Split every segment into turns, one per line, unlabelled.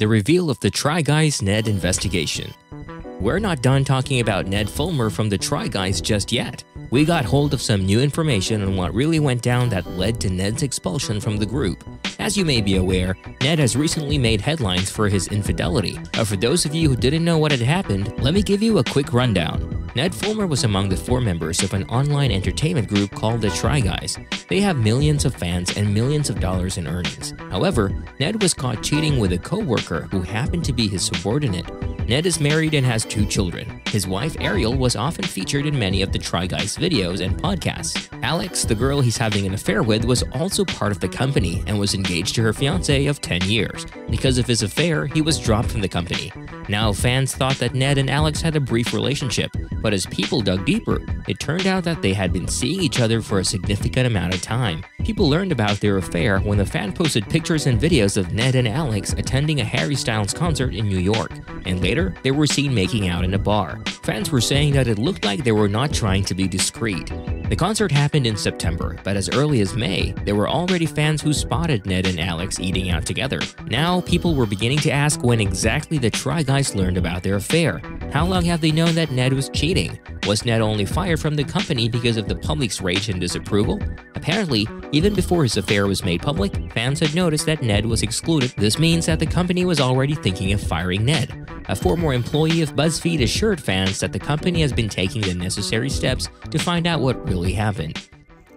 The reveal of the Try Guys Ned investigation. We're not done talking about Ned Fulmer from the Try Guys just yet. We got hold of some new information on what really went down that led to Ned's expulsion from the group. As you may be aware, Ned has recently made headlines for his infidelity. For those of you who didn't know what had happened, let me give you a quick rundown. Ned Fulmer was among the 4 members of an online entertainment group called the Try Guys. They have millions of fans and millions of dollars in earnings. However, Ned was caught cheating with a co-worker who happened to be his subordinate. Ned is married and has 2 children. His wife Ariel was often featured in many of the Try Guys videos and podcasts. Alex, the girl he's having an affair with, was also part of the company and was engaged to her fiancé of 10 years. Because of his affair, he was dropped from the company. Now, fans thought that Ned and Alex had a brief relationship, but as people dug deeper, it turned out that they had been seeing each other for a significant amount of time. People learned about their affair when a fan posted pictures and videos of Ned and Alex attending a Harry Styles concert in New York, and later they were seen making out in a bar. Fans were saying that it looked like they were not trying to be discreet. The concert happened in September, but as early as May, there were already fans who spotted Ned and Alex eating out together. Now, people were beginning to ask when exactly the Try Guys learned about their affair. How long have they known that Ned was cheating? Was Ned only fired from the company because of the public's rage and disapproval? Apparently, even before his affair was made public, fans had noticed that Ned was excluded. This means that the company was already thinking of firing Ned. A former employee of BuzzFeed assured fans that the company has been taking the necessary steps to find out what really happened.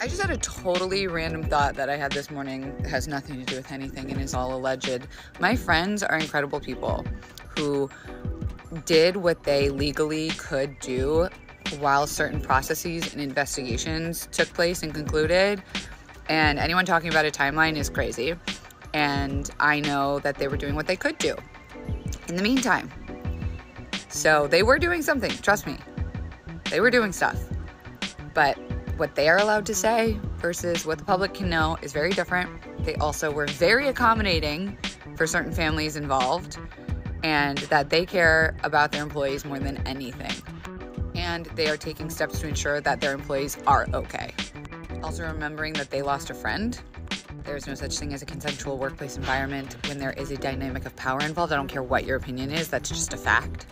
I just had a totally random thought that I had this morning. It has nothing to do with anything and is all alleged. My friends are incredible people who did what they legally could do while certain processes and investigations took place and concluded. And anyone talking about a timeline is crazy. And I know that they were doing what they could do in the meantime. So they were doing something, trust me. They were doing stuff. But what they are allowed to say versus what the public can know is very different. They also were very accommodating for certain families involved, and that they care about their employees more than anything. And they are taking steps to ensure that their employees are okay. Also remembering that they lost a friend. There is no such thing as a consensual workplace environment when there is a dynamic of power involved. I don't care what your opinion is, that's just a fact.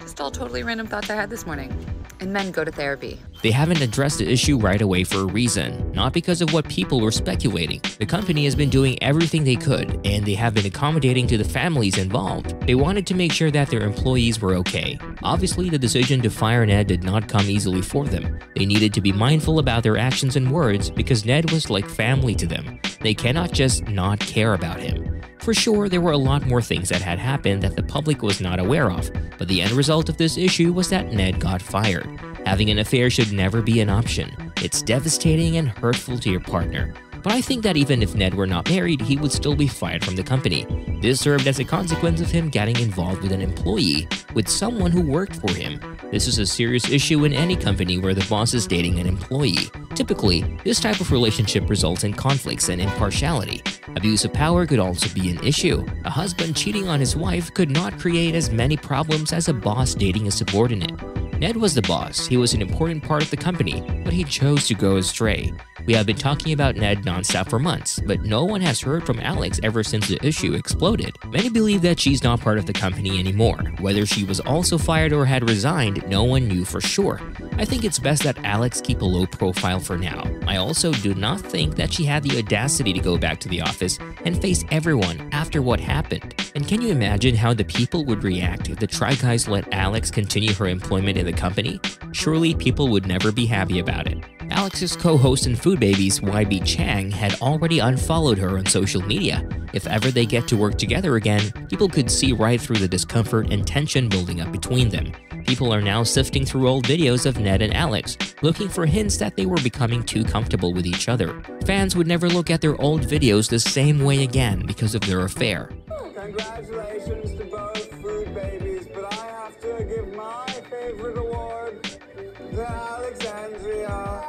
Just all totally random thoughts I had this morning. And men go to therapy.
They haven't addressed the issue right away for a reason, not because of what people were speculating. The company has been doing everything they could, and they have been accommodating to the families involved. They wanted to make sure that their employees were okay. Obviously, the decision to fire Ned did not come easily for them. They needed to be mindful about their actions and words because Ned was like family to them. They cannot just not care about him. For sure, there were a lot more things that had happened that the public was not aware of, but the end result of this issue was that Ned got fired. Having an affair should never be an option. It's devastating and hurtful to your partner. But I think that even if Ned were not married, he would still be fired from the company. This served as a consequence of him getting involved with an employee, with someone who worked for him. This is a serious issue in any company where the boss is dating an employee. Typically, this type of relationship results in conflicts and impartiality. Abuse of power could also be an issue. A husband cheating on his wife could not create as many problems as a boss dating a subordinate. Ned was the boss, he was an important part of the company, but he chose to go astray. We have been talking about Ned nonstop for months, but no one has heard from Alex ever since the issue exploded. Many believe that she's not part of the company anymore. Whether she was also fired or had resigned, no one knew for sure. I think it's best that Alex keep a low profile for now. I also do not think that she had the audacity to go back to the office and face everyone after what happened. And can you imagine how the people would react if the Try Guys let Alex continue her employment in the company? Surely people would never be happy about it. Alex's co-host and Food Babies, YB Chang, had already unfollowed her on social media. If ever they get to work together again, people could see right through the discomfort and tension building up between them. People are now sifting through old videos of Ned and Alex, looking for hints that they were becoming too comfortable with each other. Fans would never look at their old videos the same way again because of their affair.
Congratulations to both Food Babies, but I have to give my favorite award to Alexandria,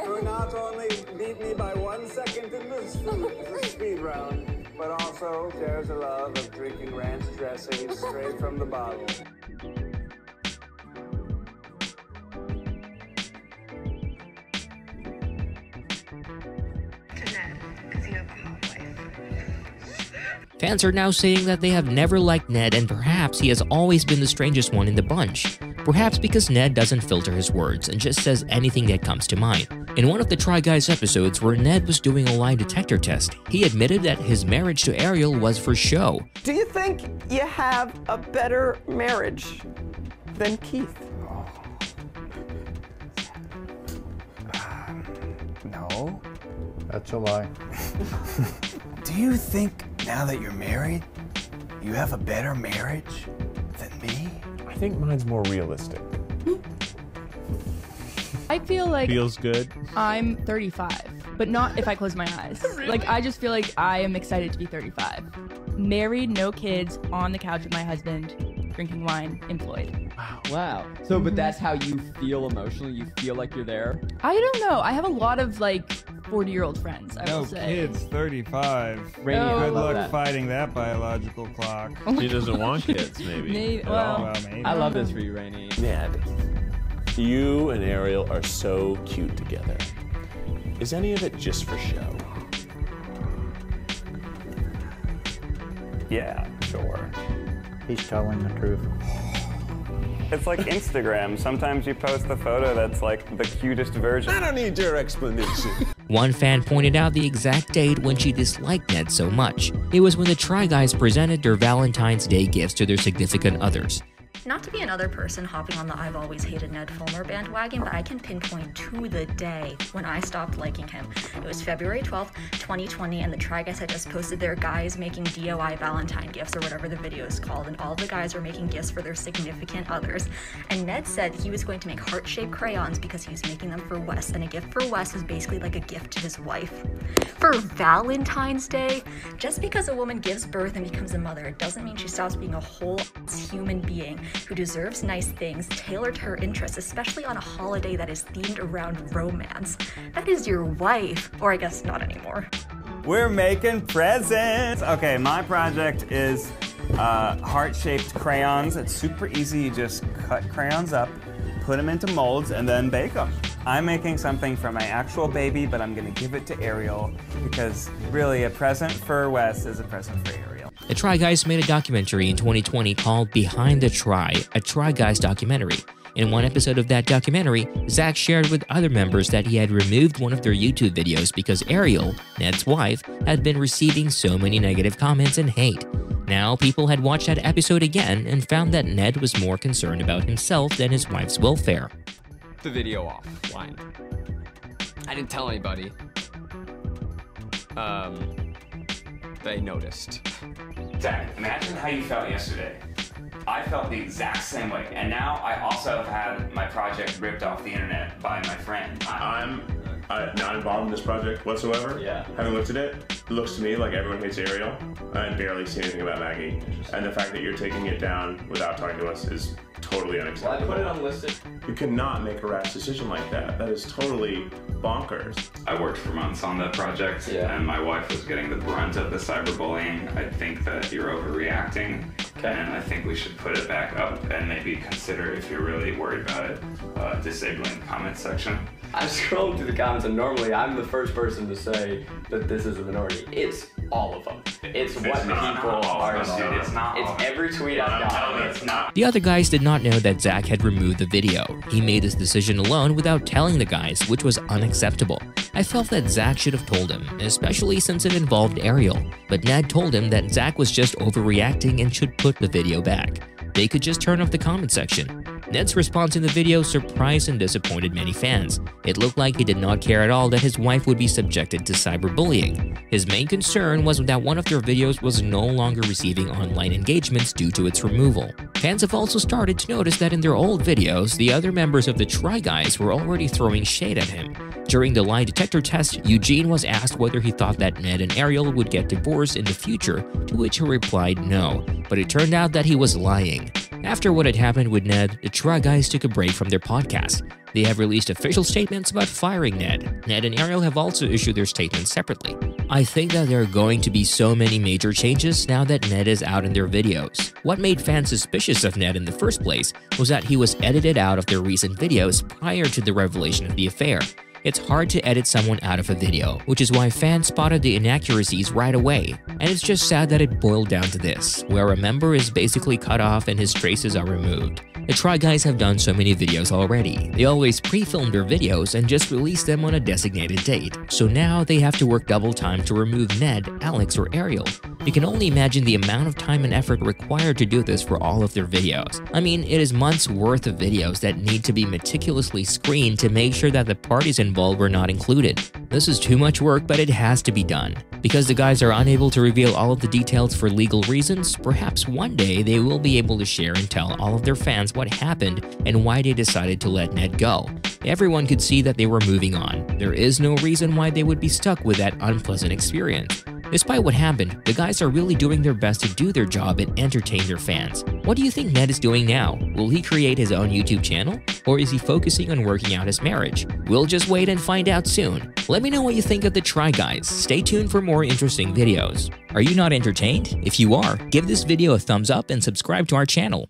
who not only beat me by 1 second in the speed round, but also shares a love of drinking ranch dressing straight from the bottle.
Fans are now saying that they have never liked Ned and perhaps he has always been the strangest one in the bunch. Perhaps because Ned doesn't filter his words and just says anything that comes to mind. In one of the Try Guys episodes where Ned was doing a lie detector test, he admitted that his marriage to Ariel was for show.
Do you think you have a better marriage than Keith?
No.
That's a lie.
Do you think now that you're married, you have a better marriage than me?
I think mine's more realistic.
I feel like
Feels good.
I'm 35, but not if I close my eyes. Really? Like, I just feel like I am excited to be 35. Married, no kids, on the couch with my husband, drinking wine, employed.
Wow. So, but that's how you feel emotionally? You feel like you're there?
I don't know. I have a lot of, like, 40-year-old friends, I
No
will say.
kids, 35.
Rainy,
Oh.
Good luck
that.
fighting that biological clock.
She doesn't want kids, maybe.
Maybe,
At
well,
all.
Well, maybe.
I love this for you, Rainy.
Ned, you and Ariel are so cute together. Is any of it just for show?
Yeah, sure.
He's telling the truth.
It's like Instagram. Sometimes you post the photo that's like the cutest version.
I don't need your explanation.
One fan pointed out the exact date when she disliked Ned so much. It was when the Try Guys presented their Valentine's Day gifts to their significant others.
Not to be another person hopping on the I've always hated Ned Fulmer bandwagon, but I can pinpoint to the day when I stopped liking him. It was February 12th, 2020, and the Try Guys had just posted their guys making DIY Valentine gifts, or whatever the video is called, and all the guys were making gifts for their significant others. And Ned said he was going to make heart-shaped crayons because he was making them for Wes, and a gift for Wes was basically like a gift to his wife. For Valentine's Day, just because a woman gives birth and becomes a mother, it doesn't mean she stops being a whole human being who deserves nice things tailored to her interests, especially on a holiday that is themed around romance. That is your wife, or I guess not anymore.
We're making presents. Okay, my project is heart-shaped crayons. It's super easy. You just cut crayons up, put them into molds, and then bake them. I'm making something for my actual baby, but I'm gonna give it to Ariel because really a present for Wes is a present for Ariel.
The Try Guys made a documentary in 2020 called Behind the Try, a Try Guys documentary. In one episode of that documentary, Zach shared with other members that he had removed one of their YouTube videos because Ariel, Ned's wife, had been receiving so many negative comments and hate. Now, people had watched that episode again and found that Ned was more concerned about himself than his wife's welfare.
The video offline. I didn't tell anybody. They noticed.
Zach, imagine how you felt yesterday. I felt the exact same way, and now I also have had my project ripped off the internet by my friend.
I'm not involved in this project whatsoever.
Yeah.
Having looked at it, it looks to me like everyone hates Ariel. I barely see anything about Maggie. And the fact that you're taking it down without talking to us is totally unacceptable.
Well, I put it unlisted.
You cannot make a rash decision like that. That is totally bonkers.
I worked for months on that project, and my wife was getting the brunt of the cyberbullying. I think that you're overreacting, and I think we should put it back up and maybe consider, if you're really worried about it, disabling the comment section.
I scrolled through the comments, and normally I'm the first person to say that this is a minority. It's all of them. It's what people are saying.
It's not.
It's every tweet I've got.
It's not.
The other guys did not know that Zach had removed the video. He made this decision alone without telling the guys, which was unacceptable. I felt that Zach should have told him, especially since it involved Ariel. But Ned told him that Zach was just overreacting and should put the video back. They could just turn off the comment section. Ned's response in the video surprised and disappointed many fans. It looked like he did not care at all that his wife would be subjected to cyberbullying. His main concern was that one of their videos was no longer receiving online engagements due to its removal. Fans have also started to notice that in their old videos, the other members of the Try Guys were already throwing shade at him. During the lie detector test, Eugene was asked whether he thought that Ned and Ariel would get divorced in the future, to which he replied no, but it turned out that he was lying. After what had happened with Ned, the Try Guys took a break from their podcast. They have released official statements about firing Ned. Ned and Ariel have also issued their statements separately. I think that there are going to be so many major changes now that Ned is out in their videos. What made fans suspicious of Ned in the first place was that he was edited out of their recent videos prior to the revelation of the affair. It's hard to edit someone out of a video, which is why fans spotted the inaccuracies right away. And it's just sad that it boiled down to this, where a member is basically cut off and his traces are removed. The Try Guys have done so many videos already. They always pre-film their videos and just release them on a designated date. So now they have to work double time to remove Ned, Alex, or Ariel. You can only imagine the amount of time and effort required to do this for all of their videos. I mean, it is months worth of videos that need to be meticulously screened to make sure that the parties involved were not included. This is too much work, but it has to be done. Because the guys are unable to reveal all of the details for legal reasons, perhaps one day they will be able to share and tell all of their fans what happened and why they decided to let Ned go. Everyone could see that they were moving on. There is no reason why they would be stuck with that unpleasant experience. Despite what happened, the guys are really doing their best to do their job and entertain their fans. What do you think Ned is doing now? Will he create his own YouTube channel? Or is he focusing on working out his marriage? We'll just wait and find out soon. Let me know what you think of the Try Guys. Stay tuned for more interesting videos. Are you not entertained? If you are, give this video a thumbs up and subscribe to our channel.